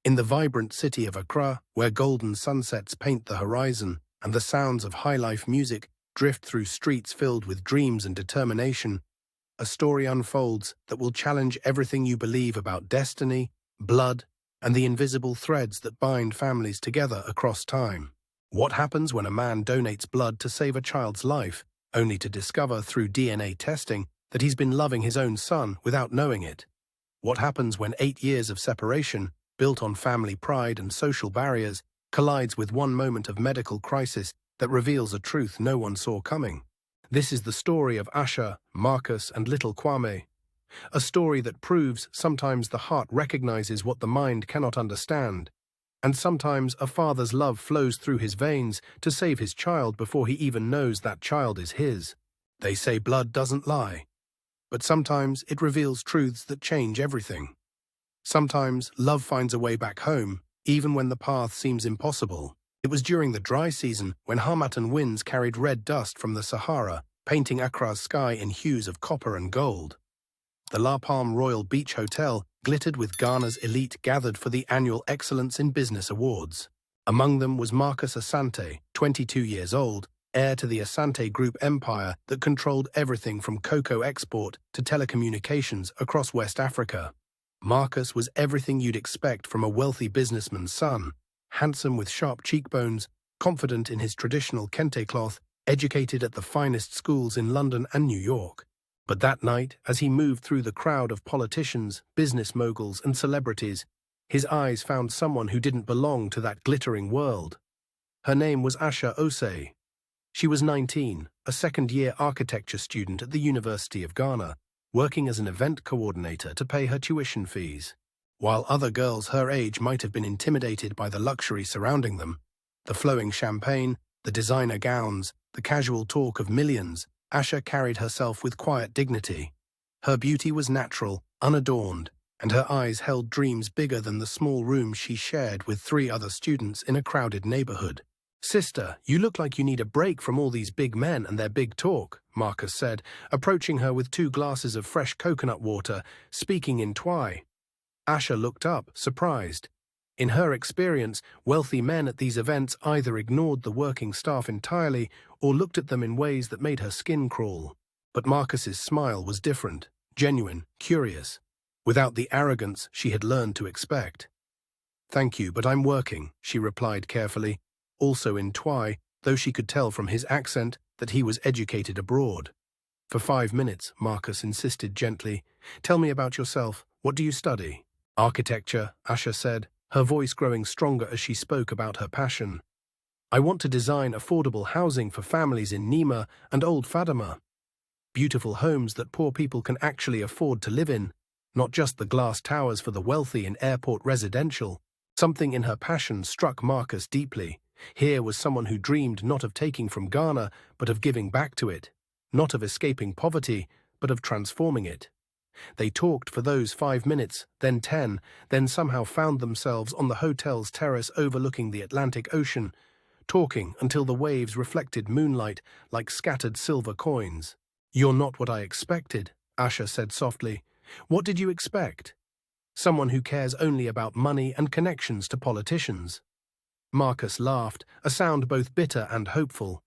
In the vibrant city of Accra, where golden sunsets paint the horizon and the sounds of high-life music drift through streets filled with dreams and determination, a story unfolds that will challenge everything you believe about destiny, blood, and the invisible threads that bind families together across time. What happens when a man donates blood to save a child's life, only to discover through DNA testing that he's been loving his own son without knowing it? What happens when 8 years of separation, built on family pride and social barriers, collides with one moment of medical crisis that reveals a truth no one saw coming? This is the story of Asha, Marcus, and little Kwame. A story that proves sometimes the heart recognizes what the mind cannot understand, and sometimes a father's love flows through his veins to save his child before he even knows that child is his. They say blood doesn't lie, but sometimes it reveals truths that change everything. Sometimes love finds a way back home, even when the path seems impossible. It was during the dry season when Harmattan winds carried red dust from the Sahara, painting Accra's sky in hues of copper and gold. The La Palm Royal Beach Hotel glittered with Ghana's elite gathered for the annual Excellence in Business Awards. Among them was Marcus Asante, 22 years old, heir to the Asante Group empire that controlled everything from cocoa export to telecommunications across West Africa. Marcus was everything you'd expect from a wealthy businessman's son: handsome with sharp cheekbones, confident in his traditional kente cloth, educated at the finest schools in London and New York. But that night, as he moved through the crowd of politicians, business moguls, and celebrities, his eyes found someone who didn't belong to that glittering world. Her name was Asha Osei. She was 19, a second-year architecture student at the University of Ghana, working as an event coordinator to pay her tuition fees. While other girls her age might have been intimidated by the luxury surrounding them, the flowing champagne, the designer gowns, the casual talk of millions, Asha carried herself with quiet dignity. Her beauty was natural, unadorned, and her eyes held dreams bigger than the small room she shared with 3 other students in a crowded neighborhood. "Sister, you look like you need a break from all these big men and their big talk," Marcus said, approaching her with 2 glasses of fresh coconut water, speaking in Twi. Asha looked up, surprised. In her experience, wealthy men at these events either ignored the working staff entirely or looked at them in ways that made her skin crawl. But Marcus's smile was different, genuine, curious, without the arrogance she had learned to expect. "Thank you, but I'm working," she replied carefully, also in Twi, though she could tell from his accent that he was educated abroad. "For 5 minutes," Marcus insisted gently. "Tell me about yourself. What do you study?" "Architecture," Asha said, her voice growing stronger as she spoke about her passion. "I want to design affordable housing for families in Nima and Old Fadama. Beautiful homes that poor people can actually afford to live in, not just the glass towers for the wealthy in airport residential." Something in her passion struck Marcus deeply. Here was someone who dreamed not of taking from Ghana, but of giving back to it, not of escaping poverty, but of transforming it. They talked for those 5 minutes, then 10, then somehow found themselves on the hotel's terrace overlooking the Atlantic Ocean, talking until the waves reflected moonlight like scattered silver coins. "You're not what I expected," Asha said softly. "What did you expect? Someone who cares only about money and connections to politicians." Marcus laughed, a sound both bitter and hopeful.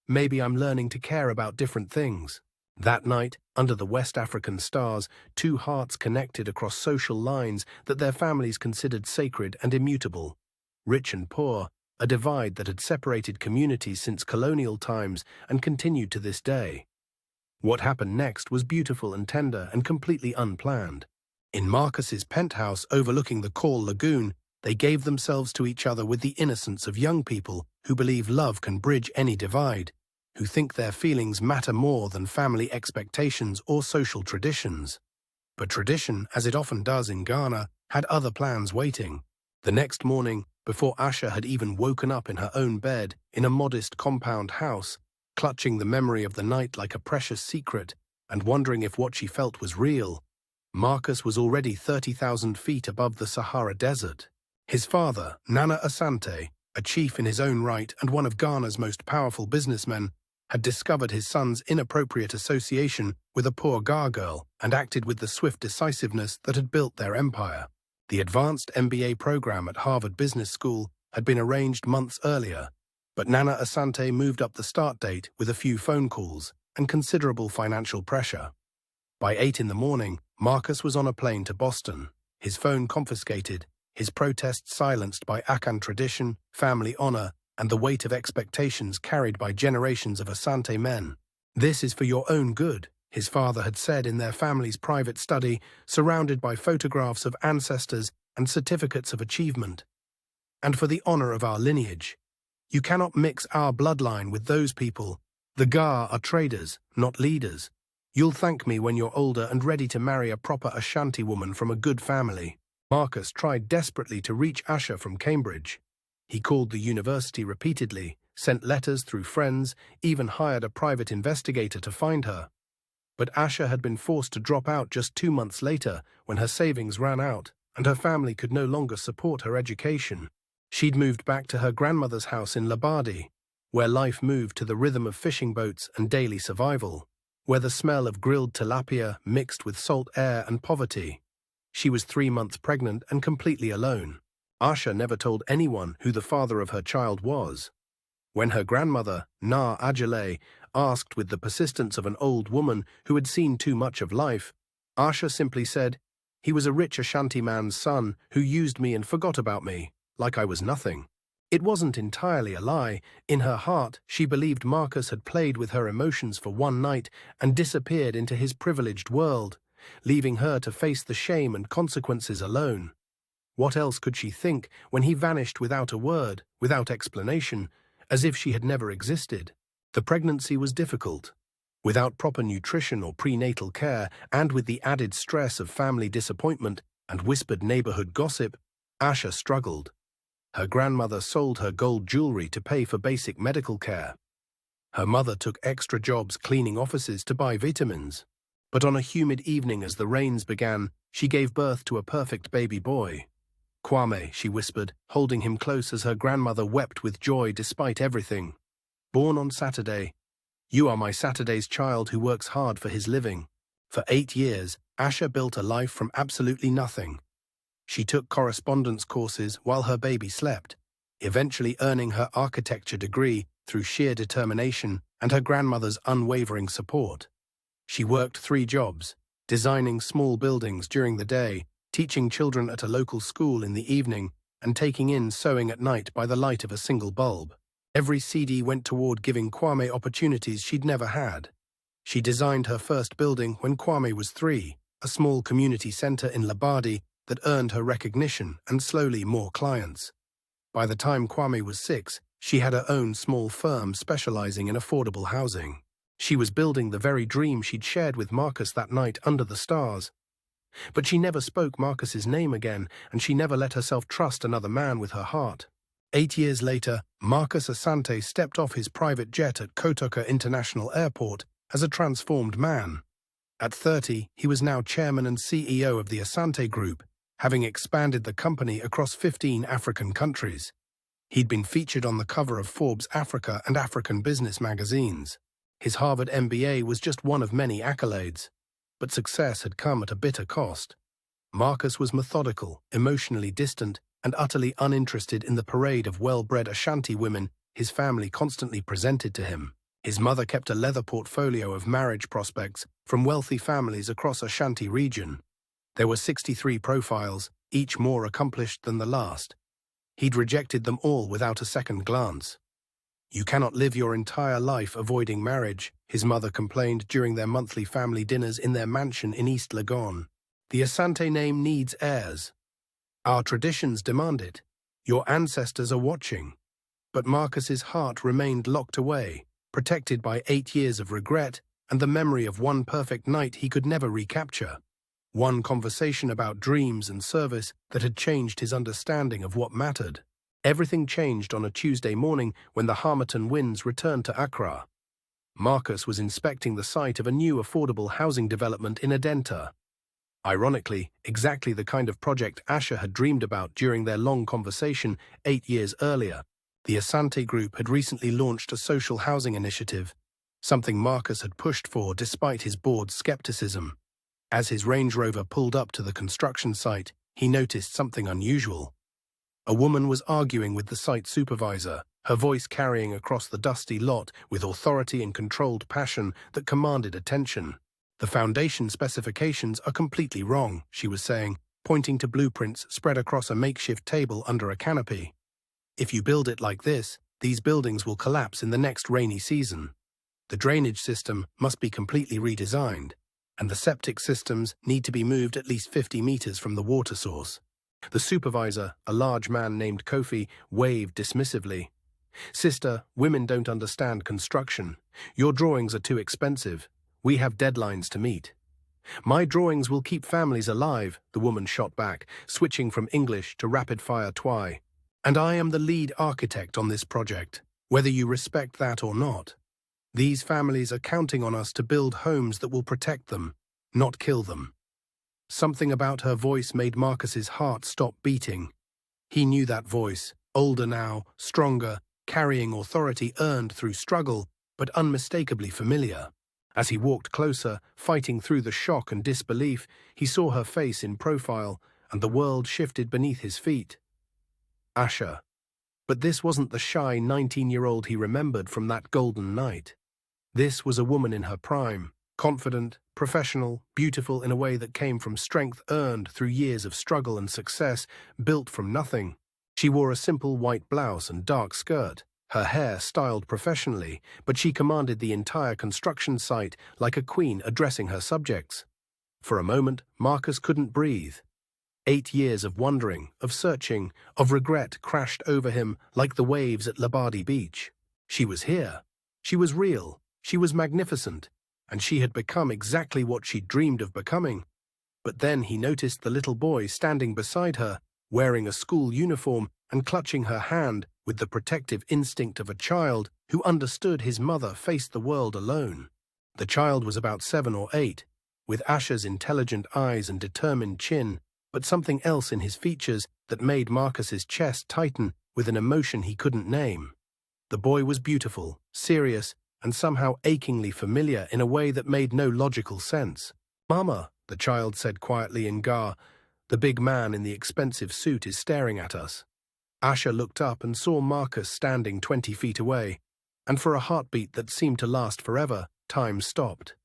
"Maybe I'm learning to care about different things." That night, under the West African stars, 2 hearts connected across social lines that their families considered sacred and immutable. Rich and poor, a divide that had separated communities since colonial times and continued to this day. What happened next was beautiful and tender and completely unplanned. In Marcus's penthouse overlooking the Coral Lagoon, they gave themselves to each other with the innocence of young people who believe love can bridge any divide, who think their feelings matter more than family expectations or social traditions. But tradition, as it often does in Ghana, had other plans waiting. The next morning, before Asha had even woken up in her own bed, in a modest compound house, clutching the memory of the night like a precious secret, and wondering if what she felt was real, Marcus was already 30,000 feet above the Sahara Desert. His father, Nana Asante, a chief in his own right and one of Ghana's most powerful businessmen, had discovered his son's inappropriate association with a poor Ga girl and acted with the swift decisiveness that had built their empire. The advanced MBA program at Harvard Business School had been arranged months earlier, but Nana Asante moved up the start date with a few phone calls and considerable financial pressure. By 8 in the morning, Marcus was on a plane to Boston, his phone confiscated, his protests silenced by Akan tradition, family honor, and the weight of expectations carried by generations of Asante men. "This is for your own good," his father had said in their family's private study, surrounded by photographs of ancestors and certificates of achievement. "And for the honor of our lineage. You cannot mix our bloodline with those people. The Ga are traders, not leaders. You'll thank me when you're older and ready to marry a proper Ashanti woman from a good family." Marcus tried desperately to reach Asha from Cambridge. He called the university repeatedly, sent letters through friends, even hired a private investigator to find her. But Asha had been forced to drop out just 2 months later when her savings ran out and her family could no longer support her education. She'd moved back to her grandmother's house in Labadi, where life moved to the rhythm of fishing boats and daily survival, where the smell of grilled tilapia mixed with salt air and poverty. She was 3 months pregnant and completely alone. Asha never told anyone who the father of her child was. When her grandmother, Na Ajale, asked with the persistence of an old woman who had seen too much of life, Asha simply said, "He was a rich Ashanti man's son who used me and forgot about me, like I was nothing." It wasn't entirely a lie. In her heart, she believed Marcus had played with her emotions for one night and disappeared into his privileged world, leaving her to face the shame and consequences alone. What else could she think when he vanished without a word, without explanation, as if she had never existed? The pregnancy was difficult. Without proper nutrition or prenatal care, and with the added stress of family disappointment and whispered neighborhood gossip, Asha struggled. Her grandmother sold her gold jewelry to pay for basic medical care. Her mother took extra jobs cleaning offices to buy vitamins. But on a humid evening as the rains began, she gave birth to a perfect baby boy. "Kwame," she whispered, holding him close as her grandmother wept with joy despite everything. "Born on Saturday. You are my Saturday's child who works hard for his living." For 8 years, Asha built a life from absolutely nothing. She took correspondence courses while her baby slept, eventually earning her architecture degree through sheer determination and her grandmother's unwavering support. She worked 3 jobs, designing small buildings during the day, teaching children at a local school in the evening, and taking in sewing at night by the light of a single bulb. Every CD went toward giving Kwame opportunities she'd never had. She designed her first building when Kwame was 3, a small community center in Labadi that earned her recognition and slowly more clients. By the time Kwame was 6, she had her own small firm specializing in affordable housing. She was building the very dream she'd shared with Marcus that night under the stars. But she never spoke Marcus's name again, and she never let herself trust another man with her heart. 8 years later, Marcus Asante stepped off his private jet at Kotoka International Airport as a transformed man. At 30, he was now chairman and CEO of the Asante Group, having expanded the company across 15 African countries. He'd been featured on the cover of Forbes Africa and African Business magazines. His Harvard MBA was just one of many accolades, but success had come at a bitter cost. Marcus was methodical, emotionally distant, and utterly uninterested in the parade of well-bred Ashanti women his family constantly presented to him. His mother kept a leather portfolio of marriage prospects from wealthy families across Ashanti region. There were 63 profiles, each more accomplished than the last. He'd rejected them all without a second glance. "You cannot live your entire life avoiding marriage," his mother complained during their monthly family dinners in their mansion in East Legon. "The Asante name needs heirs. Our traditions demand it. Your ancestors are watching." But Marcus's heart remained locked away, protected by 8 years of regret and the memory of one perfect night he could never recapture. One conversation about dreams and service that had changed his understanding of what mattered. Everything changed on a Tuesday morning when the Harmattan winds returned to Accra. Marcus was inspecting the site of a new affordable housing development in Adenta. Ironically, exactly the kind of project Asha had dreamed about during their long conversation 8 years earlier. The Asante Group had recently launched a social housing initiative, something Marcus had pushed for despite his board's skepticism. As his Range Rover pulled up to the construction site, he noticed something unusual. A woman was arguing with the site supervisor, her voice carrying across the dusty lot with authority and controlled passion that commanded attention. "The foundation specifications are completely wrong," she was saying, pointing to blueprints spread across a makeshift table under a canopy. "If you build it like this, these buildings will collapse in the next rainy season. The drainage system must be completely redesigned, and the septic systems need to be moved at least 50 meters from the water source." The supervisor, a large man named Kofi, waved dismissively. "Sister, women don't understand construction. Your drawings are too expensive. We have deadlines to meet." "My drawings will keep families alive," the woman shot back, switching from English to rapid-fire Twi. "And I am the lead architect on this project, whether you respect that or not. These families are counting on us to build homes that will protect them, not kill them." Something about her voice made Marcus's heart stop beating. He knew that voice, older now, stronger, carrying authority earned through struggle, but unmistakably familiar. As he walked closer, fighting through the shock and disbelief, he saw her face in profile, and the world shifted beneath his feet. Asha. But this wasn't the shy 19-year-old he remembered from that golden night. This was a woman in her prime, confident, professional, beautiful in a way that came from strength earned through years of struggle and success, built from nothing. She wore a simple white blouse and dark skirt, her hair styled professionally, but she commanded the entire construction site like a queen addressing her subjects. For a moment, Marcus couldn't breathe. 8 years of wondering, of searching, of regret crashed over him like the waves at Labadi Beach. She was here. She was real. She was magnificent. And she had become exactly what she'd dreamed of becoming. But then he noticed the little boy standing beside her, wearing a school uniform and clutching her hand with the protective instinct of a child who understood his mother faced the world alone. The child was about 7 or 8, with Asha's intelligent eyes and determined chin, but something else in his features that made Marcus's chest tighten with an emotion he couldn't name. The boy was beautiful, serious, and somehow achingly familiar in a way that made no logical sense. "Mama," the child said quietly in Ga, "the big man in the expensive suit is staring at us." Asha looked up and saw Marcus standing 20 feet away, and for a heartbeat that seemed to last forever, time stopped.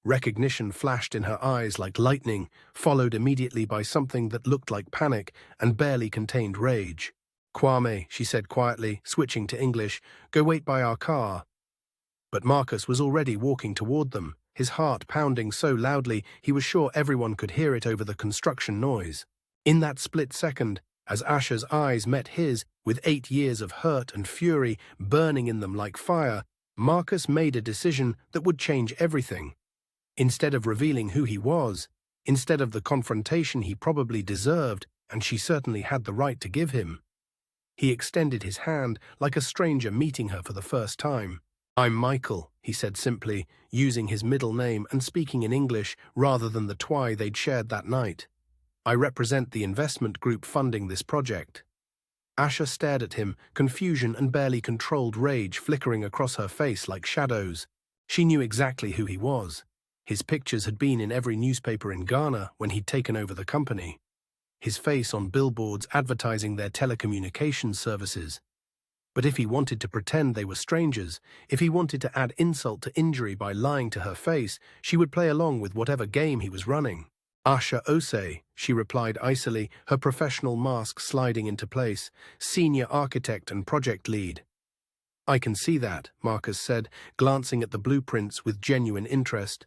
Recognition flashed in her eyes like lightning, followed immediately by something that looked like panic and barely contained rage. "Kwame," she said quietly, switching to English, "go wait by our car." But Marcus was already walking toward them, his heart pounding so loudly he was sure everyone could hear it over the construction noise. In that split second, as Asha's eyes met his, with 8 years of hurt and fury burning in them like fire, Marcus made a decision that would change everything. Instead of revealing who he was, instead of the confrontation he probably deserved, and she certainly had the right to give him, he extended his hand like a stranger meeting her for the first time. "I'm Michael," he said simply, using his middle name and speaking in English rather than the Twi they'd shared that night. "I represent the investment group funding this project." Asha stared at him, confusion and barely controlled rage flickering across her face like shadows. She knew exactly who he was. His pictures had been in every newspaper in Ghana when he'd taken over the company. His face on billboards advertising their telecommunications services. But if he wanted to pretend they were strangers, if he wanted to add insult to injury by lying to her face, she would play along with whatever game he was running. "Asha Osei," she replied icily, her professional mask sliding into place, "senior architect and project lead." "I can see that," Marcus said, glancing at the blueprints with genuine interest.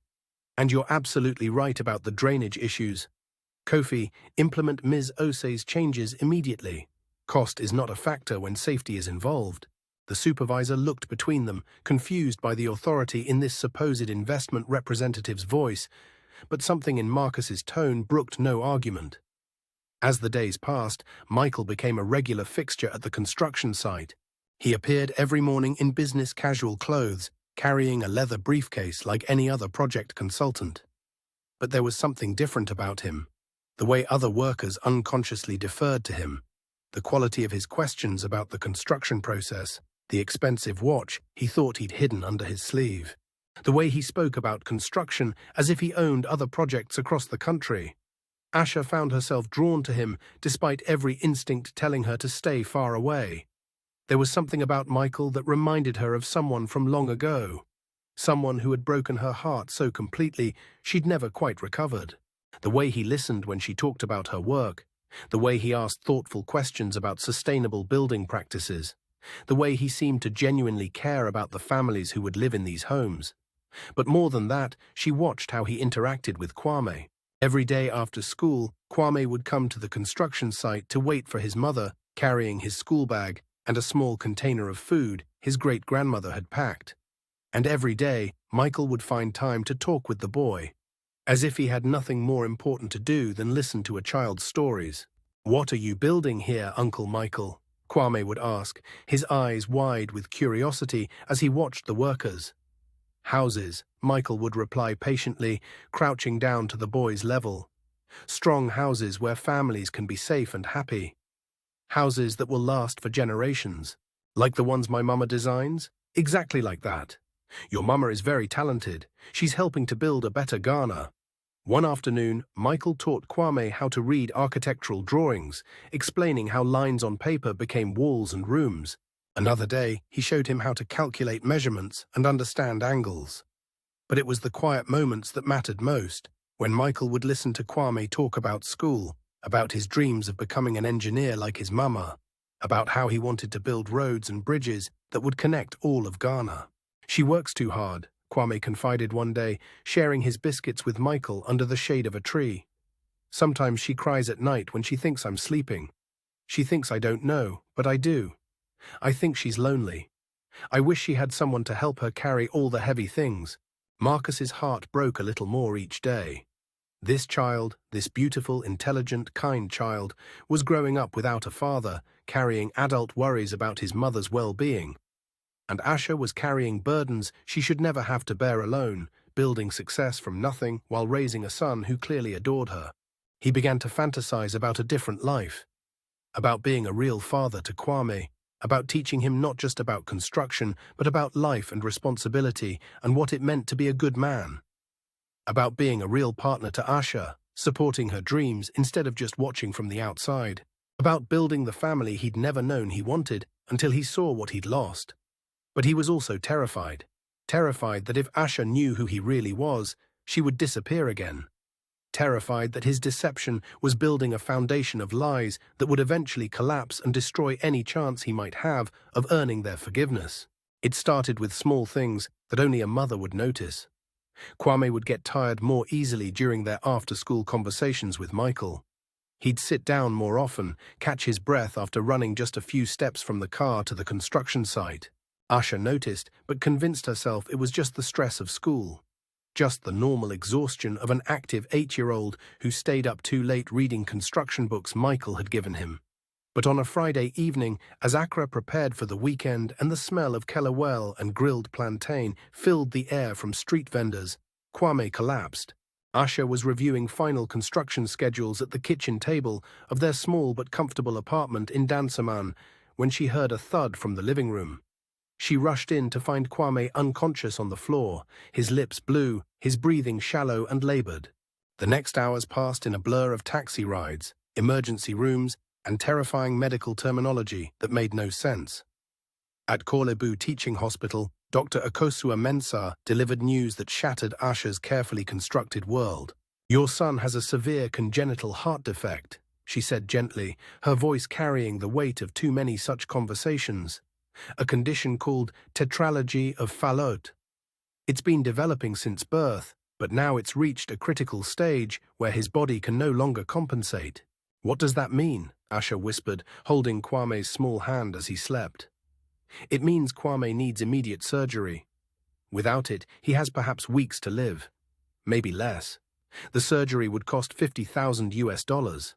"And you're absolutely right about the drainage issues. Kofi, implement Ms. Osei's changes immediately. Cost is not a factor when safety is involved." The supervisor looked between them, confused by the authority in this supposed investment representative's voice, but something in Marcus's tone brooked no argument. As the days passed, Michael became a regular fixture at the construction site. He appeared every morning in business casual clothes, carrying a leather briefcase like any other project consultant. But there was something different about him, the way other workers unconsciously deferred to him, the quality of his questions about the construction process, the expensive watch he thought he'd hidden under his sleeve, the way he spoke about construction as if he owned other projects across the country. Asha found herself drawn to him despite every instinct telling her to stay far away. There was something about Michael that reminded her of someone from long ago, someone who had broken her heart so completely she'd never quite recovered. The way he listened when she talked about her work, the way he asked thoughtful questions about sustainable building practices, the way he seemed to genuinely care about the families who would live in these homes. But more than that, she watched how he interacted with Kwame. Every day after school, Kwame would come to the construction site to wait for his mother, carrying his school bag and a small container of food his great-grandmother had packed. And every day, Michael would find time to talk with the boy, as if he had nothing more important to do than listen to a child's stories. "What are you building here, Uncle Michael?" Kwame would ask, his eyes wide with curiosity as he watched the workers. "Houses," Michael would reply patiently, crouching down to the boy's level. "Strong houses where families can be safe and happy. Houses that will last for generations. Like the ones my mama designs? Exactly like that. Your mama is very talented. She's helping to build a better Ghana." One afternoon, Michael taught Kwame how to read architectural drawings, explaining how lines on paper became walls and rooms. Another day, he showed him how to calculate measurements and understand angles. But it was the quiet moments that mattered most, when Michael would listen to Kwame talk about school, about his dreams of becoming an engineer like his mama, about how he wanted to build roads and bridges that would connect all of Ghana. "She works too hard," Kwame confided one day, sharing his biscuits with Michael under the shade of a tree. "Sometimes she cries at night when she thinks I'm sleeping. She thinks I don't know, but I do. I think she's lonely. I wish she had someone to help her carry all the heavy things." Marcus's heart broke a little more each day. This child, this beautiful, intelligent, kind child, was growing up without a father, carrying adult worries about his mother's well-being. And Asha was carrying burdens she should never have to bear alone, building success from nothing while raising a son who clearly adored her. He began to fantasize about a different life, about being a real father to Kwame, about teaching him not just about construction, but about life and responsibility and what it meant to be a good man. About being a real partner to Asha, supporting her dreams instead of just watching from the outside. About building the family he'd never known he wanted until he saw what he'd lost. But he was also terrified. Terrified that if Asha knew who he really was, she would disappear again. Terrified that his deception was building a foundation of lies that would eventually collapse and destroy any chance he might have of earning their forgiveness. It started with small things that only a mother would notice. Kwame would get tired more easily during their after-school conversations with Michael. He'd sit down more often, catch his breath after running just a few steps from the car to the construction site. Asha noticed, but convinced herself it was just the stress of school. Just the normal exhaustion of an active 8-year-old who stayed up too late reading construction books Michael had given him. But on a Friday evening, as Accra prepared for the weekend and the smell of kelawel and grilled plantain filled the air from street vendors, Kwame collapsed. Asha was reviewing final construction schedules at the kitchen table of their small but comfortable apartment in Dansaman when she heard a thud from the living room. She rushed in to find Kwame unconscious on the floor, his lips blue, his breathing shallow and labored. The next hours passed in a blur of taxi rides, emergency rooms, and terrifying medical terminology that made no sense. At Korlebu Teaching Hospital, Dr. Akosua Mensah delivered news that shattered Asha's carefully constructed world. "Your son has a severe congenital heart defect," she said gently, her voice carrying the weight of too many such conversations. "A condition called tetralogy of Fallot. It's been developing since birth, but now it's reached a critical stage where his body can no longer compensate." "What does that mean?" Asha whispered, holding Kwame's small hand as he slept. "It means Kwame needs immediate surgery. Without it, he has perhaps weeks to live. Maybe less. The surgery would cost $50,000.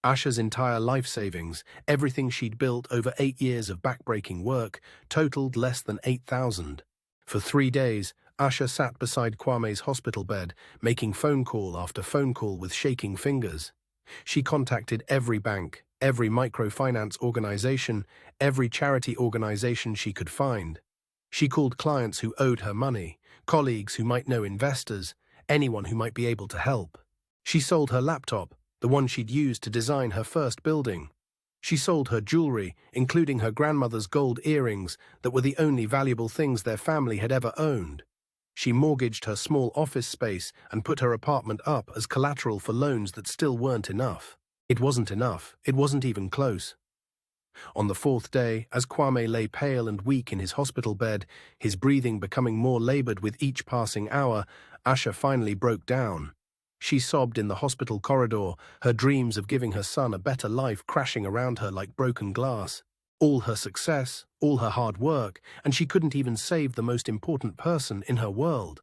Asha's entire life savings, everything she'd built over 8 years of backbreaking work, totaled less than $8,000. For 3 days, Asha sat beside Kwame's hospital bed, making phone call after phone call with shaking fingers. She contacted every bank, every microfinance organization, every charity organization she could find. She called clients who owed her money, colleagues who might know investors, anyone who might be able to help. She sold her laptop, the one she'd used to design her first building. She sold her jewelry, including her grandmother's gold earrings that were the only valuable things their family had ever owned. She mortgaged her small office space and put her apartment up as collateral for loans that still weren't enough. It wasn't enough. It wasn't even close. On the fourth day, as Kwame lay pale and weak in his hospital bed, his breathing becoming more labored with each passing hour, Asha finally broke down. She sobbed in the hospital corridor, her dreams of giving her son a better life crashing around her like broken glass. All her success, all her hard work, and she couldn't even save the most important person in her world.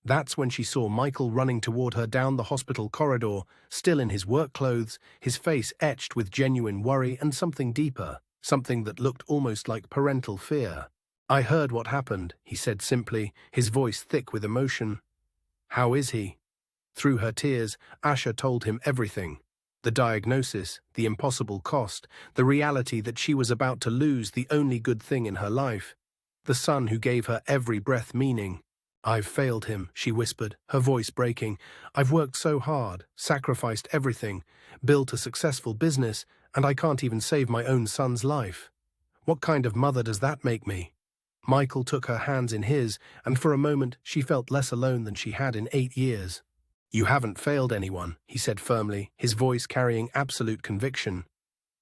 That's when she saw Michael running toward her down the hospital corridor, still in his work clothes, his face etched with genuine worry and something deeper, something that looked almost like parental fear. "I heard what happened," he said simply, his voice thick with emotion. "How is he?" Through her tears, Asha told him everything. The diagnosis, the impossible cost, the reality that she was about to lose the only good thing in her life, the son who gave her every breath meaning. "I've failed him," she whispered, her voice breaking. "I've worked so hard, sacrificed everything, built a successful business, and I can't even save my own son's life. What kind of mother does that make me?" Michael took her hands in his, and for a moment she felt less alone than she had in 8 years. "You haven't failed anyone," he said firmly, his voice carrying absolute conviction.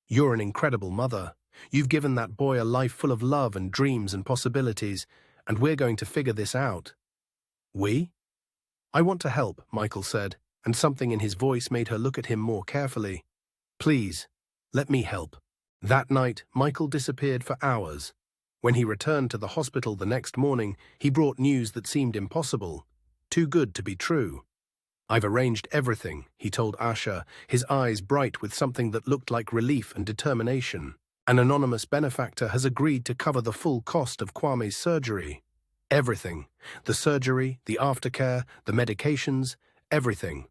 "You're an incredible mother. You've given that boy a life full of love and dreams and possibilities, and we're going to figure this out." "We?" "I want to help," Michael said, and something in his voice made her look at him more carefully. "Please, let me help." That night, Michael disappeared for hours. When he returned to the hospital the next morning, he brought news that seemed impossible, too good to be true. "I've arranged everything," he told Asha, his eyes bright with something that looked like relief and determination. "An anonymous benefactor has agreed to cover the full cost of Kwame's surgery. Everything. The surgery, the aftercare, the medications, everything."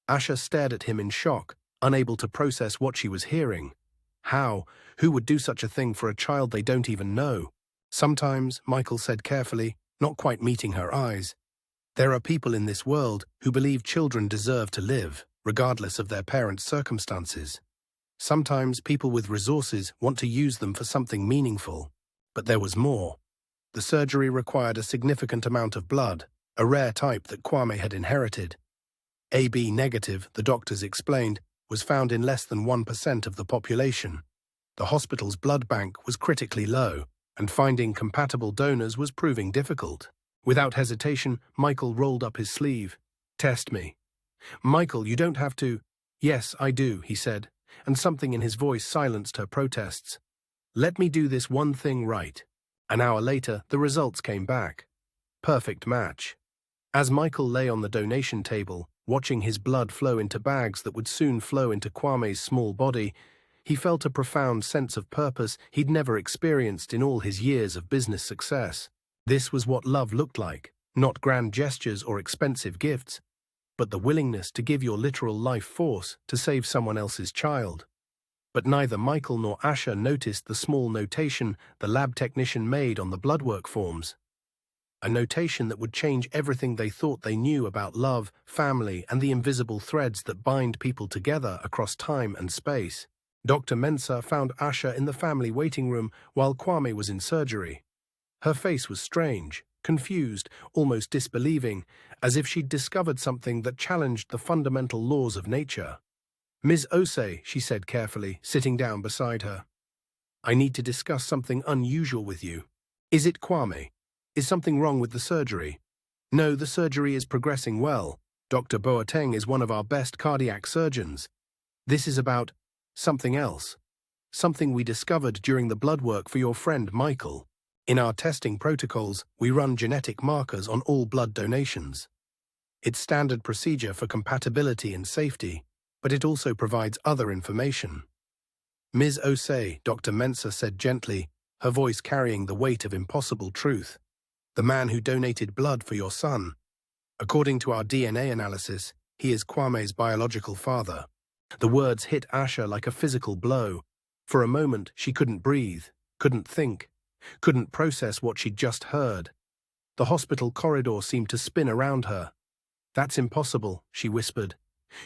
Asha stared at him in shock, unable to process what she was hearing. How? Who would do such a thing for a child they don't even know? "Sometimes," Michael said carefully, not quite meeting her eyes, "there are people in this world who believe children deserve to live, regardless of their parents' circumstances. Sometimes people with resources want to use them for something meaningful. But there was more. The surgery required a significant amount of blood, a rare type that Kwame had inherited. AB negative, the doctors explained, was found in less than 1% of the population. The hospital's blood bank was critically low, and finding compatible donors was proving difficult. Without hesitation, Michael rolled up his sleeve. "Test me." "Michael, you don't have to." "Yes, I do," he said, and something in his voice silenced her protests. "Let me do this one thing right." An hour later, the results came back. Perfect match. As Michael lay on the donation table, watching his blood flow into bags that would soon flow into Kwame's small body, he felt a profound sense of purpose he'd never experienced in all his years of business success. This was what love looked like, not grand gestures or expensive gifts, but the willingness to give your literal life force to save someone else's child. But neither Michael nor Asha noticed the small notation the lab technician made on the bloodwork forms. A notation that would change everything they thought they knew about love, family, and the invisible threads that bind people together across time and space. Dr. Mensah found Asha in the family waiting room while Kwame was in surgery. Her face was strange, confused, almost disbelieving, as if she'd discovered something that challenged the fundamental laws of nature. "Ms. Osei," she said carefully, sitting down beside her. "I need to discuss something unusual with you. Is it Kwame? Is something wrong with the surgery?" "No, the surgery is progressing well. Dr. Boateng is one of our best cardiac surgeons. This is about something else. Something we discovered during the blood work for your friend Michael. In our testing protocols, we run genetic markers on all blood donations. It's standard procedure for compatibility and safety, but it also provides other information." "Ms. Osei," Dr. Mensah said gently, her voice carrying the weight of impossible truth. "The man who donated blood for your son. According to our DNA analysis, he is Kwame's biological father." The words hit Asha like a physical blow. For a moment, she couldn't breathe, couldn't think, couldn't process what she'd just heard. The hospital corridor seemed to spin around her. "That's impossible," she whispered.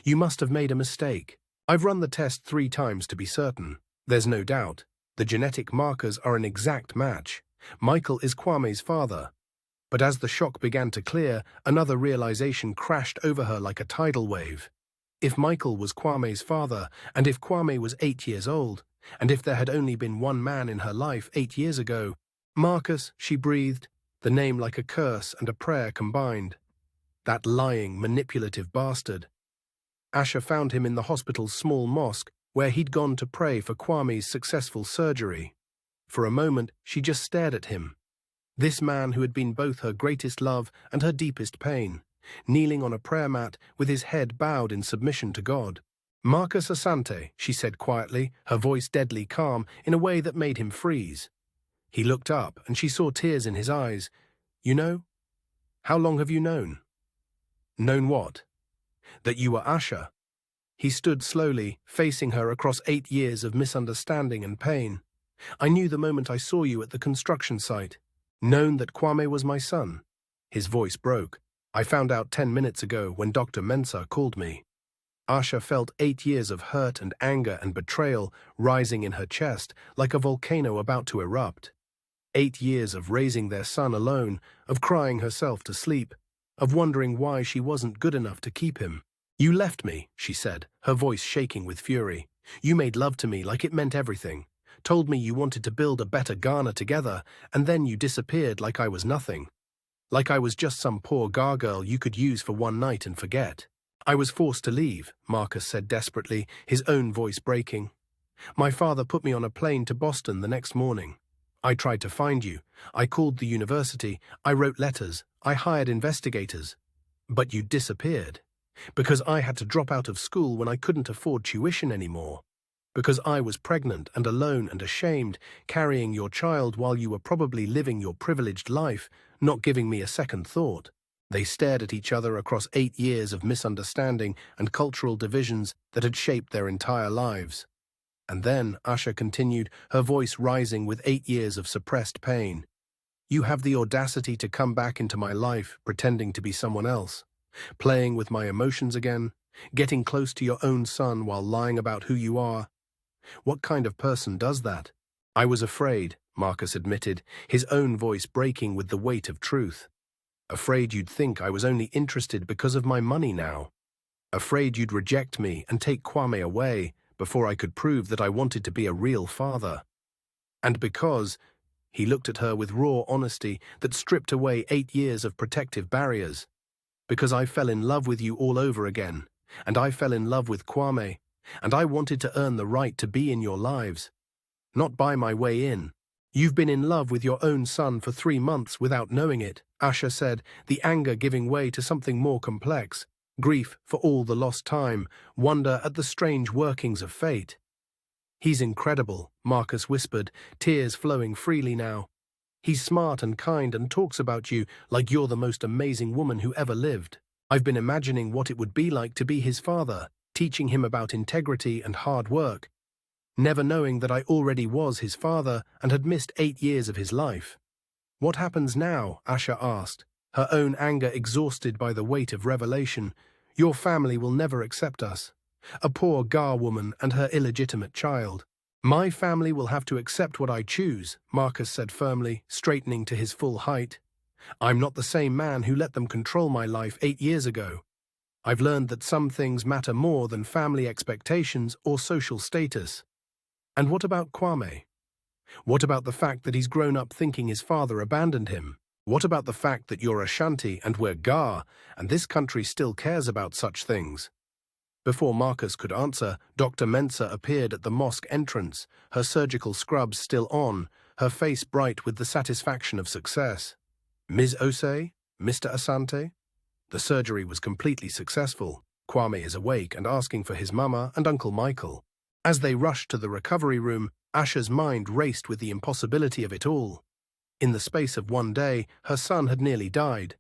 You must have made a mistake. I've run the test 3 times to be certain. There's no doubt. The genetic markers are an exact match. Michael is Kwame's father. But as the shock began to clear, another realization crashed over her like a tidal wave. If Michael was Kwame's father, and if Kwame was 8 years old, and if there had only been one man in her life 8 years ago, Marcus, she breathed, the name like a curse and a prayer combined. That lying, manipulative bastard. Asha found him in the hospital's small mosque, where he'd gone to pray for Kwame's successful surgery. For a moment, she just stared at him. This man who had been both her greatest love and her deepest pain, kneeling on a prayer mat with his head bowed in submission to God. Marcus Asante, she said quietly, her voice deadly calm in a way that made him freeze. He looked up and she saw tears in his eyes. You know? How long have you known? Known what? That you were Asha. He stood slowly, facing her across 8 years of misunderstanding and pain. I knew the moment I saw you at the construction site. Known that Kwame was my son. His voice broke. I found out 10 minutes ago when Dr. Mensah called me. Asha felt 8 years of hurt and anger and betrayal rising in her chest like a volcano about to erupt. 8 years of raising their son alone, of crying herself to sleep, of wondering why she wasn't good enough to keep him. You left me, she said, her voice shaking with fury. You made love to me like it meant everything. Told me you wanted to build a better Ghana together, and then you disappeared like I was nothing. Like I was just some poor gargoyle you could use for one night and forget. I was forced to leave, Marcus said desperately, his own voice breaking. My father put me on a plane to Boston the next morning. I tried to find you. I called the university. I wrote letters. I hired investigators. But you disappeared. Because I had to drop out of school when I couldn't afford tuition anymore. Because I was pregnant and alone and ashamed, carrying your child while you were probably living your privileged life, not giving me a second thought. They stared at each other across 8 years of misunderstanding and cultural divisions that had shaped their entire lives. And then, Asha continued, her voice rising with 8 years of suppressed pain. You have the audacity to come back into my life, pretending to be someone else, playing with my emotions again, getting close to your own son while lying about who you are. What kind of person does that? I was afraid, Marcus admitted, his own voice breaking with the weight of truth. Afraid you'd think I was only interested because of my money now. Afraid you'd reject me and take Kwame away before I could prove that I wanted to be a real father. And because, he looked at her with raw honesty that stripped away 8 years of protective barriers. Because I fell in love with you all over again, and I fell in love with Kwame, and I wanted to earn the right to be in your lives. Not buy my way in. You've been in love with your own son for 3 months without knowing it, Asha said, the anger giving way to something more complex. Grief for all the lost time, wonder at the strange workings of fate. He's incredible, Marcus whispered, tears flowing freely now. He's smart and kind and talks about you like you're the most amazing woman who ever lived. I've been imagining what it would be like to be his father, teaching him about integrity and hard work, never knowing that I already was his father and had missed 8 years of his life. What happens now? Asha asked, her own anger exhausted by the weight of revelation. Your family will never accept us. A poor Gar woman and her illegitimate child. My family will have to accept what I choose, Marcus said firmly, straightening to his full height. I'm not the same man who let them control my life 8 years ago. I've learned that some things matter more than family expectations or social status. And what about Kwame? What about the fact that he's grown up thinking his father abandoned him? What about the fact that you're Ashanti and we're Gar, and this country still cares about such things? Before Marcus could answer, Dr. Mensah appeared at the mosque entrance, her surgical scrubs still on, her face bright with the satisfaction of success. Ms. Osei? Mr. Asante? The surgery was completely successful. Kwame is awake and asking for his mama and Uncle Michael. As they rushed to the recovery room, Asha's mind raced with the impossibility of it all. In the space of 1 day, her son had nearly died.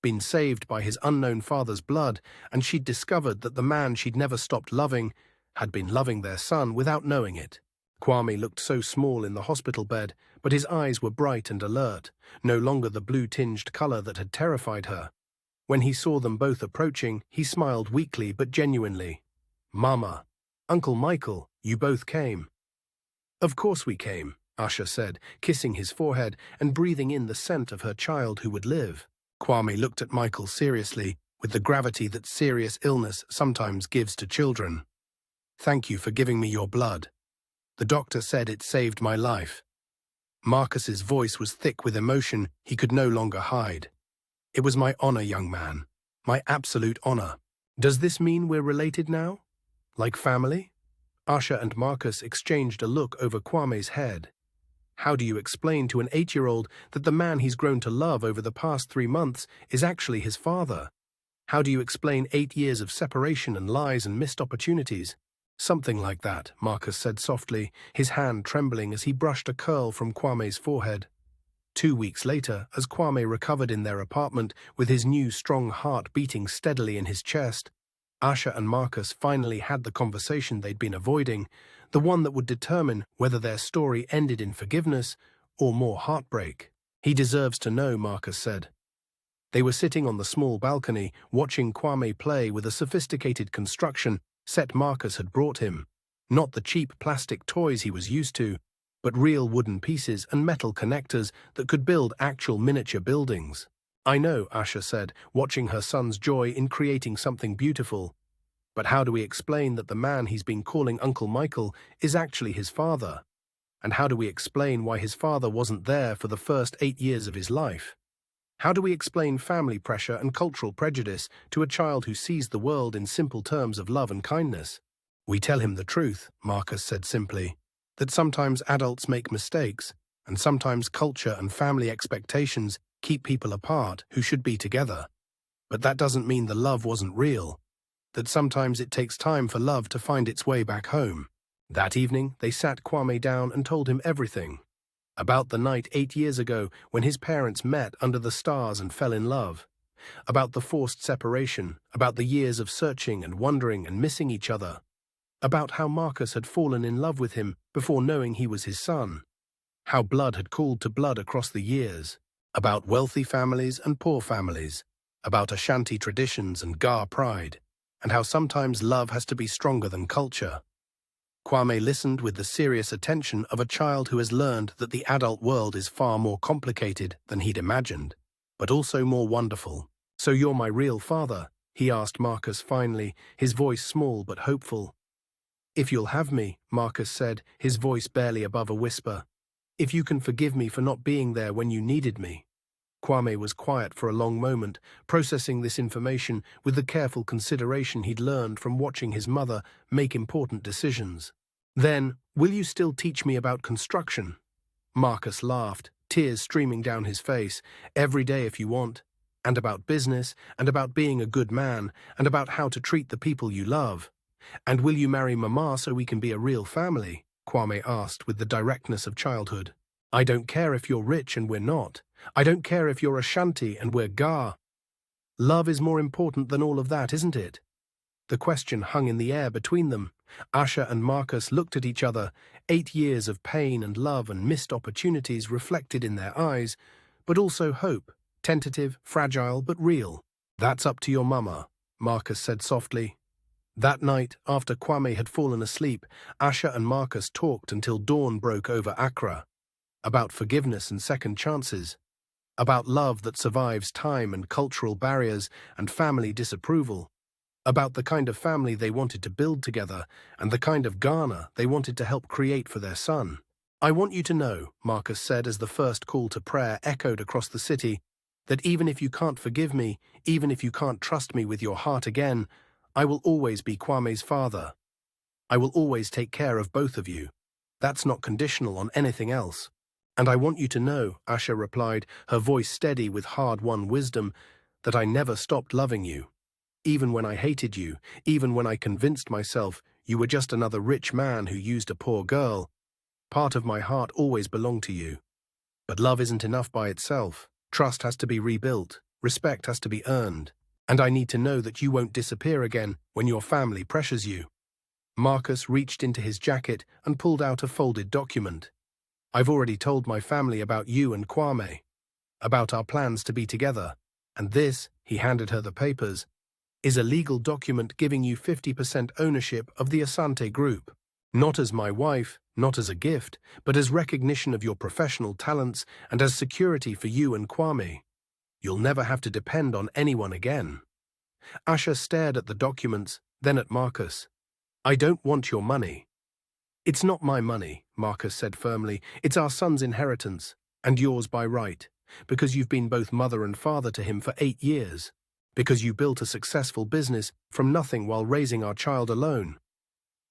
Been saved by his unknown father's blood, and she'd discovered that the man she'd never stopped loving had been loving their son without knowing it. Kwame looked so small in the hospital bed, but his eyes were bright and alert, no longer the blue-tinged color that had terrified her. When he saw them both approaching, he smiled weakly but genuinely. "Mama, Uncle Michael, you both came." "Of course we came," Usher said, kissing his forehead and breathing in the scent of her child who would live. Kwame looked at Michael seriously, with the gravity that serious illness sometimes gives to children. "Thank you for giving me your blood. The doctor said it saved my life." Marcus's voice was thick with emotion he could no longer hide. "It was my honor, young man. My absolute honor. Does this mean we're related now? Like family?" Usher and Marcus exchanged a look over Kwame's head. How do you explain to an 8-year-old that the man he's grown to love over the past 3 months is actually his father? How do you explain 8 years of separation and lies and missed opportunities? "Something like that," Marcus said softly, his hand trembling as he brushed a curl from Kwame's forehead. 2 weeks later, as Kwame recovered in their apartment with his new strong heart beating steadily in his chest, Usher and Marcus finally had the conversation they'd been avoiding, the one that would determine whether their story ended in forgiveness or more heartbreak. "He deserves to know," Marcus said. They were sitting on the small balcony, watching Kwame play with a sophisticated construction set Marcus had brought him. Not the cheap plastic toys he was used to, but real wooden pieces and metal connectors that could build actual miniature buildings. "I know," Usher said, watching her son's joy in creating something beautiful. "But how do we explain that the man he's been calling Uncle Michael is actually his father? And how do we explain why his father wasn't there for the first 8 years of his life? How do we explain family pressure and cultural prejudice to a child who sees the world in simple terms of love and kindness?" "We tell him the truth," Marcus said simply, "that sometimes adults make mistakes, and sometimes culture and family expectations keep people apart who should be together. But that doesn't mean the love wasn't real, that sometimes it takes time for love to find its way back home." That evening, they sat Kwame down and told him everything. About the night 8 years ago when his parents met under the stars and fell in love. About the forced separation, about the years of searching and wondering and missing each other. About how Marcus had fallen in love with him before knowing he was his son. How blood had called to blood across the years. About wealthy families and poor families. About Ashanti traditions and Ga pride. And how sometimes love has to be stronger than culture. Kwame listened with the serious attention of a child who has learned that the adult world is far more complicated than he'd imagined, but also more wonderful. "So you're my real father?" he asked Marcus finally, his voice small but hopeful. "If you'll have me," Marcus said, his voice barely above a whisper. "If you can forgive me for not being there when you needed me." Kwame was quiet for a long moment, processing this information with the careful consideration he'd learned from watching his mother make important decisions. Then, "Will you still teach me about construction?" Marcus laughed, tears streaming down his face. "Every day if you want. And about business, and about being a good man, and about how to treat the people you love. And will you marry Mama so we can be a real family?" Kwame asked with the directness of childhood. "I don't care if you're rich and we're not. I don't care if you're Ashanti and we're Ga. Love is more important than all of that, isn't it?" The question hung in the air between them. Usher and Marcus looked at each other, 8 years of pain and love and missed opportunities reflected in their eyes, but also hope, tentative, fragile, but real. "That's up to your mama," Marcus said softly. That night, after Kwame had fallen asleep, Usher and Marcus talked until dawn broke over Accra. About forgiveness and second chances. About love that survives time and cultural barriers and family disapproval. About the kind of family they wanted to build together and the kind of Ghana they wanted to help create for their son. "I want you to know," Marcus said as the first call to prayer echoed across the city, "that even if you can't forgive me, even if you can't trust me with your heart again, I will always be Kwame's father. I will always take care of both of you. That's not conditional on anything else. And I want you to know," Usher replied, her voice steady with hard-won wisdom, "that I never stopped loving you. Even when I hated you, even when I convinced myself you were just another rich man who used a poor girl, part of my heart always belonged to you. But love isn't enough by itself. Trust has to be rebuilt. Respect has to be earned. And I need to know that you won't disappear again when your family pressures you." Marcus reached into his jacket and pulled out a folded document. "I've already told my family about you and Kwame, about our plans to be together. And this," He handed her the papers. "Is a legal document giving you 50% ownership of the Asante Group. Not as my wife, not as a gift, but as recognition of your professional talents and as security for you and Kwame. You'll never have to depend on anyone again." Asha stared at the documents, then at Marcus. "I don't want your money." "It's not my money," Marcus said firmly. "It's our son's inheritance, and yours by right, because you've been both mother and father to him for 8 years, because you built a successful business from nothing while raising our child alone,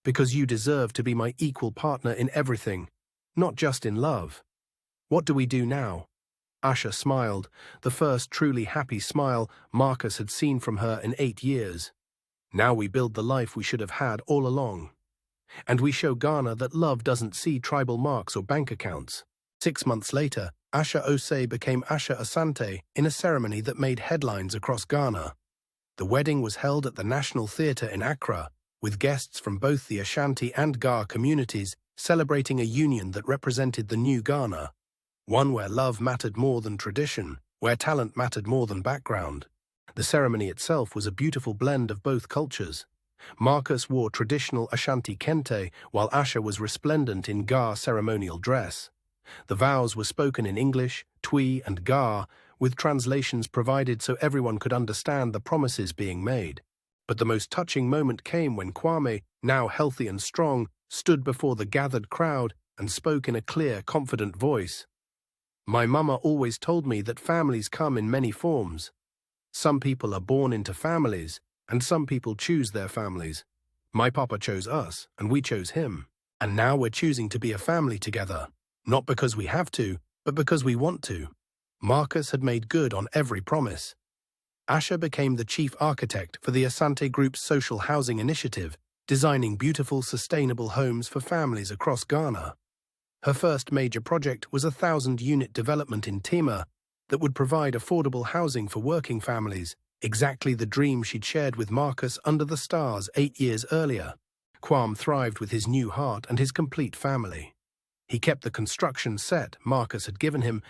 because you deserve to be my equal partner in everything, not just in love. What do we do now?" Asha smiled, the first truly happy smile Marcus had seen from her in 8 years. "Now we build the life we should have had all along. And we show Ghana that love doesn't see tribal marks or bank accounts." 6 months later, Asha Osei became Asha Asante in a ceremony that made headlines across Ghana. The wedding was held at the National Theatre in Accra, with guests from both the Ashanti and Ga communities celebrating a union that represented the new Ghana, one where love mattered more than tradition, where talent mattered more than background. The ceremony itself was a beautiful blend of both cultures. Marcus wore traditional Ashanti kente, while Asha was resplendent in Ga ceremonial dress. The vows were spoken in English, Twi, and Ga, with translations provided so everyone could understand the promises being made. But the most touching moment came when Kwame, now healthy and strong, stood before the gathered crowd and spoke in a clear, confident voice. "My mama always told me that families come in many forms. Some people are born into families, and some people choose their families. My papa chose us, and we chose him. And now we're choosing to be a family together, not because we have to, but because we want to." Marcus had made good on every promise. Asha became the chief architect for the Asante Group's social housing initiative, designing beautiful, sustainable homes for families across Ghana. Her first major project was a 1,000-unit development in Tema that would provide affordable housing for working families, exactly the dream she'd shared with Marcus under the stars 8 years earlier. Kwame thrived with his new heart and his complete family. He kept the construction set Marcus had given him,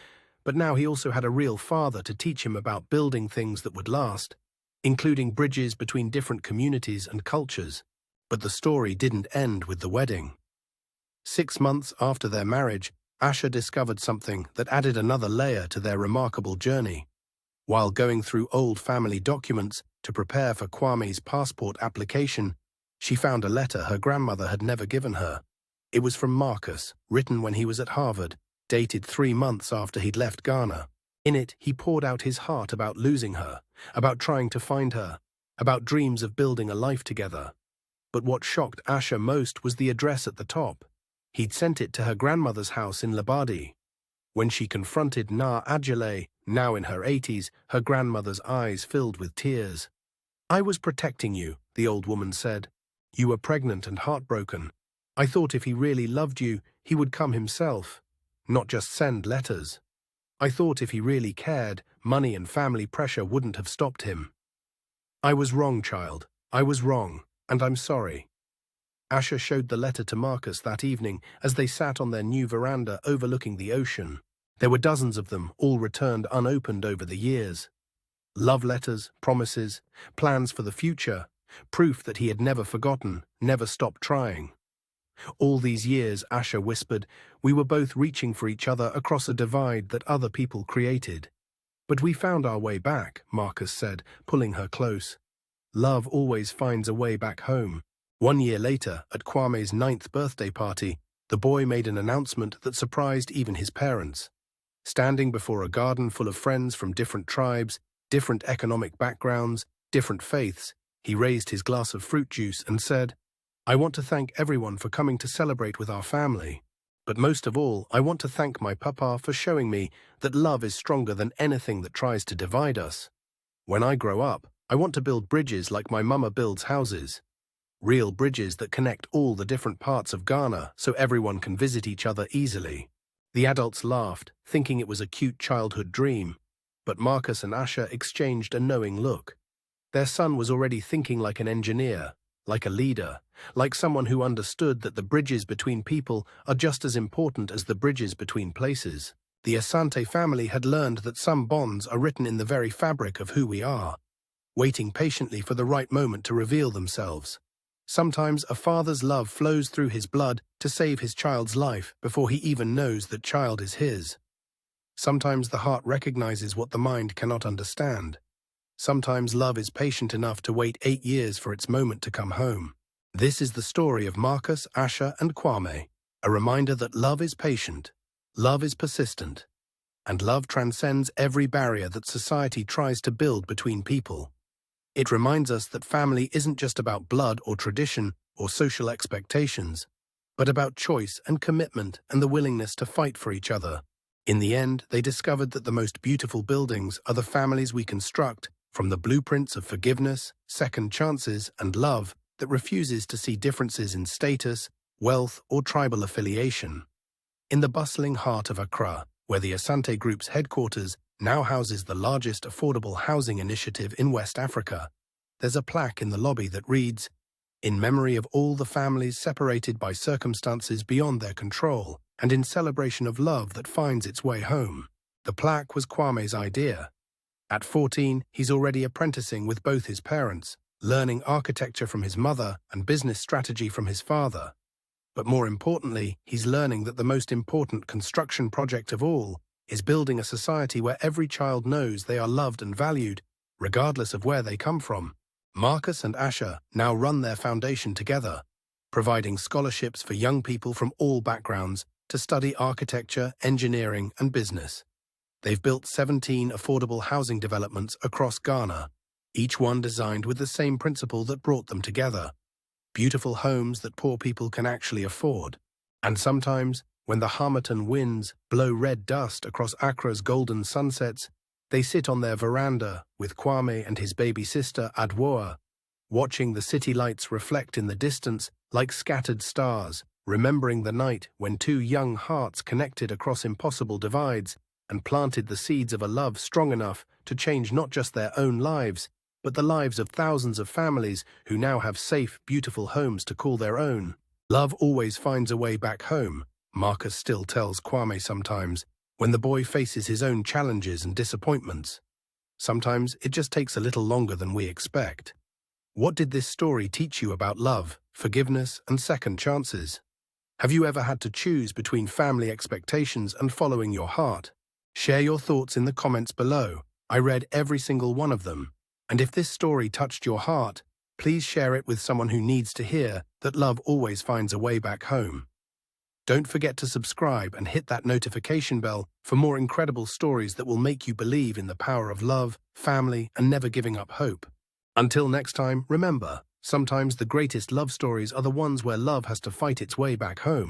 but now he also had a real father to teach him about building things that would last, including bridges between different communities and cultures. But the story didn't end with the wedding. 6 months after their marriage, Asha discovered something that added another layer to their remarkable journey. While going through old family documents to prepare for Kwame's passport application, she found a letter her grandmother had never given her. It was from Marcus, written when he was at Harvard, dated 3 months after he'd left Ghana. In it, he poured out his heart about losing her, about trying to find her, about dreams of building a life together. But what shocked Asha most was the address at the top. He'd sent it to her grandmother's house in Labadi. When she confronted Na Adjale, now in her 80s, her grandmother's eyes filled with tears. "I was protecting you," the old woman said. "You were pregnant and heartbroken. I thought if he really loved you, he would come himself, not just send letters. I thought if he really cared, money and family pressure wouldn't have stopped him. I was wrong, child. I was wrong, and I'm sorry." Asha showed the letter to Marcus that evening as they sat on their new veranda overlooking the ocean. There were dozens of them, all returned unopened over the years. Love letters, promises, plans for the future, proof that he had never forgotten, never stopped trying. "All these years," Asha whispered, "we were both reaching for each other across a divide that other people created. But we found our way back," Marcus said, pulling her close. "Love always finds a way back home." 1 year later, at Kwame's 9th birthday party, the boy made an announcement that surprised even his parents. Standing before a garden full of friends from different tribes, different economic backgrounds, different faiths, he raised his glass of fruit juice and said, "I want to thank everyone for coming to celebrate with our family. But most of all, I want to thank my papa for showing me that love is stronger than anything that tries to divide us. When I grow up, I want to build bridges like my mama builds houses. Real bridges that connect all the different parts of Ghana so everyone can visit each other easily." The adults laughed, thinking it was a cute childhood dream, but Marcus and Asha exchanged a knowing look. Their son was already thinking like an engineer, like a leader, like someone who understood that the bridges between people are just as important as the bridges between places. The Asante family had learned that some bonds are written in the very fabric of who we are, waiting patiently for the right moment to reveal themselves. Sometimes a father's love flows through his blood to save his child's life before he even knows that child is his. Sometimes the heart recognizes what the mind cannot understand. Sometimes love is patient enough to wait 8 years for its moment to come home. This is the story of Marcus, Asha, and Kwame, a reminder that love is patient, love is persistent, and love transcends every barrier that society tries to build between people. It reminds us that family isn't just about blood or tradition or social expectations, but about choice and commitment and the willingness to fight for each other. In the end, they discovered that the most beautiful buildings are the families we construct from the blueprints of forgiveness, second chances, and love that refuses to see differences in status, wealth, or tribal affiliation. In the bustling heart of Accra, where the Asante Group's headquarters now houses the largest affordable housing initiative in West Africa, there's a plaque in the lobby that reads, "In memory of all the families separated by circumstances beyond their control, and in celebration of love that finds its way home." The plaque was Kwame's idea. At 14, he's already apprenticing with both his parents, learning architecture from his mother and business strategy from his father. But more importantly, he's learning that the most important construction project of all is building a society where every child knows they are loved and valued, regardless of where they come from. Marcus and Asha now run their foundation together, providing scholarships for young people from all backgrounds to study architecture, engineering, and business. They've built 17 affordable housing developments across Ghana, each one designed with the same principle that brought them together: beautiful homes that poor people can actually afford. And sometimes, when the Harmattan winds blow red dust across Accra's golden sunsets, they sit on their veranda with Kwame and his baby sister Adwoa, watching the city lights reflect in the distance like scattered stars, remembering the night when two young hearts connected across impossible divides and planted the seeds of a love strong enough to change not just their own lives, but the lives of thousands of families who now have safe, beautiful homes to call their own. Love always finds a way back home, Marcus still tells Kwame sometimes, when the boy faces his own challenges and disappointments. Sometimes it just takes a little longer than we expect. What did this story teach you about love, forgiveness, and second chances? Have you ever had to choose between family expectations and following your heart? Share your thoughts in the comments below. I read every single one of them. And if this story touched your heart, please share it with someone who needs to hear that love always finds a way back home. Don't forget to subscribe and hit that notification bell for more incredible stories that will make you believe in the power of love, family, and never giving up hope. Until next time, remember, sometimes the greatest love stories are the ones where love has to fight its way back home.